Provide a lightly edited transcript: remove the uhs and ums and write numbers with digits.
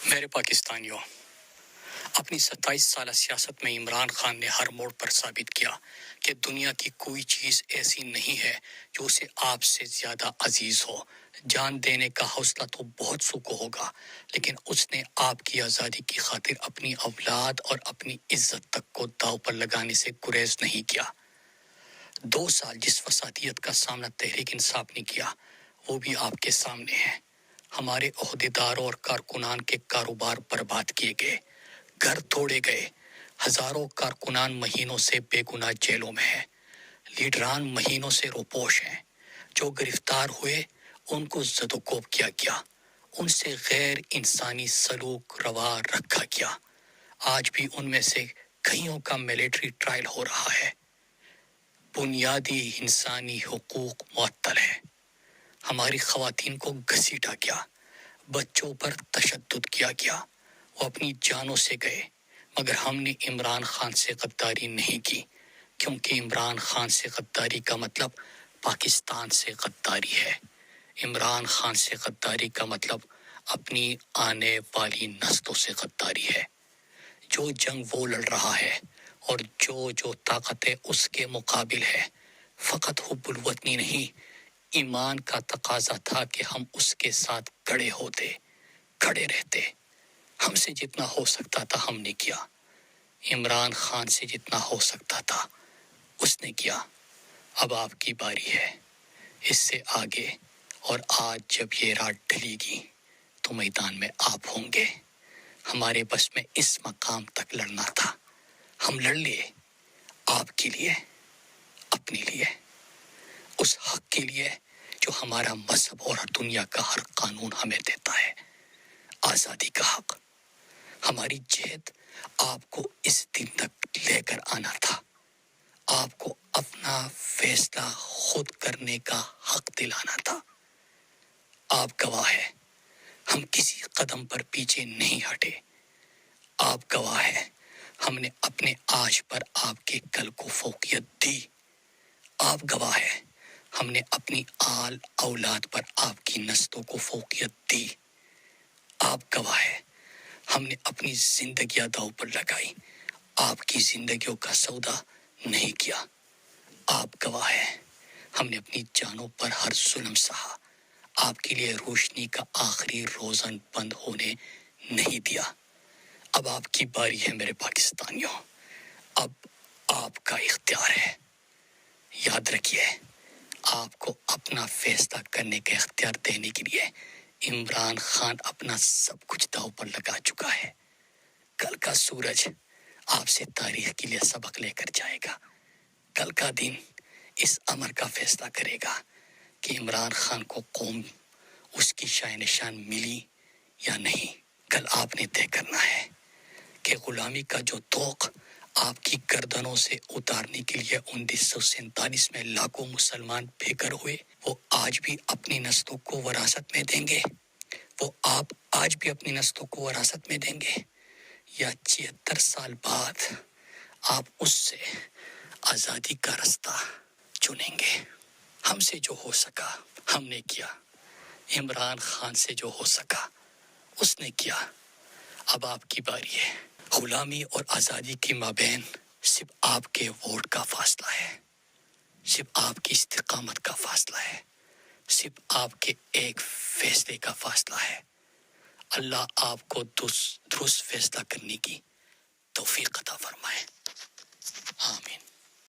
میرے پاکستانیوں، اپنی 27 سالہ سیاست میں عمران خان نے ہر موڑ پر ثابت کیا کہ دنیا کی کوئی چیز ایسی نہیں ہے جو اسے آپ سے زیادہ عزیز ہو۔ جان دینے کا حوصلہ تو بہت سو کو ہوگا، لیکن اس نے آپ کی آزادی کی خاطر اپنی اولاد اور اپنی عزت تک کو داؤ پر لگانے سے گریز نہیں کیا۔ 2 سال جس فسادیت کا سامنا تحریک انصاف نے کیا، وہ بھی آپ کے سامنے ہے۔ ہمارے عہدیداروں اور کارکنان کے کاروبار برباد کیے گئے، گھر توڑے گئے، ہزاروں کارکنان مہینوں سے بے گناہ جیلوں میں ہیں، لیڈران مہینوں سے روپوش ہیں، جو گرفتار ہوئے ان کو زد و کوب کیا گیا، ان سے غیر انسانی سلوک روا رکھا گیا۔ آج بھی ان میں سے کئیوں کا ملٹری ٹرائل ہو رہا ہے۔ بنیادی انسانی حقوق معطل ہے۔ ہماری خواتین کو گھسیٹا گیا، بچوں پر تشدد کیا گیا، وہ اپنی جانوں سے گئے، مگر ہم نے عمران خان سے غداری نہیں کی، کیونکہ عمران خان سے غداری کا مطلب پاکستان سے غداری ہے۔ عمران خان سے غداری کا مطلب اپنی آنے والی نسلوں سے غداری ہے۔ جو جنگ وہ لڑ رہا ہے اور جو طاقتیں اس کے مقابل ہے، فقط حب الوطنی نہیں، ایمان کا تقاضا تھا کہ ہم اس کے ساتھ کھڑے ہوتے، کھڑے رہتے۔ ہم سے جتنا ہو سکتا تھا ہم نے کیا، عمران خان سے جتنا ہو سکتا تھا اس نے کیا۔ اب آپ کی باری ہے، اس سے آگے، اور آج جب یہ رات ڈھلے گی تو میدان میں آپ ہوں گے۔ ہمارے بس میں اس مقام تک لڑنا تھا، ہم لڑ لیے، آپ کے لیے، اپنے لیے، اس حق کے لیے جو ہمارا مذہب اور دنیا کا ہر قانون ہمیں دیتا ہے، آزادی کا حق۔ ہماری جہد آپ کو اس دن تک لے کر آنا تھا، آپ کو اپنا فیصلہ خود کرنے کا حق دلانا تھا۔ آپ گواہ ہے، ہم کسی قدم پر پیچھے نہیں ہٹے۔ آپ گواہ ہے، ہم نے اپنے آج پر آپ کے کل کو فوقیت دی۔ آپ گواہ ہے، ہم نے اپنی آل اولاد پر آپ کی نسلوں کو فوقیت دی۔ آپ گواہ ہے، ہم نے اپنی زندگیاں داؤ پر لگائی، آپ کی زندگیوں کا سودا نہیں کیا۔ آپ گواہ ہے، ہم نے اپنی جانوں پر ہر ظلم سہا، آپ کے لیے روشنی کا آخری روزن بند ہونے نہیں دیا۔ اب آپ کی باری ہے میرے پاکستانیوں، اب آپ کا اختیار ہے۔ یاد رکھیے، آپ کو اپنا فیصلہ کرنے کا اختیار دینے کے لیے عمران خان اپنا سب کچھ داؤ پر لگا چکا ہے۔ کل کا سورج آپ سے تاریخ کے لیے سبق لے کر جائے گا۔ کل کا دن اس امر کا فیصلہ کرے گا کہ عمران خان کو قوم اس کی شان نشان ملی یا نہیں۔ کل آپ نے طے کرنا ہے کہ غلامی کا جو طوق آپ کی گردنوں سے اتارنے کے لیے 1947 میں لاکھوں مسلمان بے گھر ہوئے، وہ آج بھی اپنی نسلوں کو وراثت میں دیں گے؟ وہ آپ آج بھی اپنی نسلوں کو وراثت میں دیں گے، یا 76 سال بعد آپ اس سے آزادی کا رستہ چنیں گے؟ ہم سے جو ہو سکا ہم نے کیا، عمران خان سے جو ہو سکا اس نے کیا۔ اب آپ کی باری ہے۔ غلامی اور آزادی کے مابین صرف آپ کے ووٹ کا فاصلہ ہے، صرف آپ کی استقامت کا فاصلہ ہے، صرف آپ کے ایک فیصلے کا فاصلہ ہے۔ اللہ آپ کو درست فیصلہ کرنے کی توفیق عطا فرمائے۔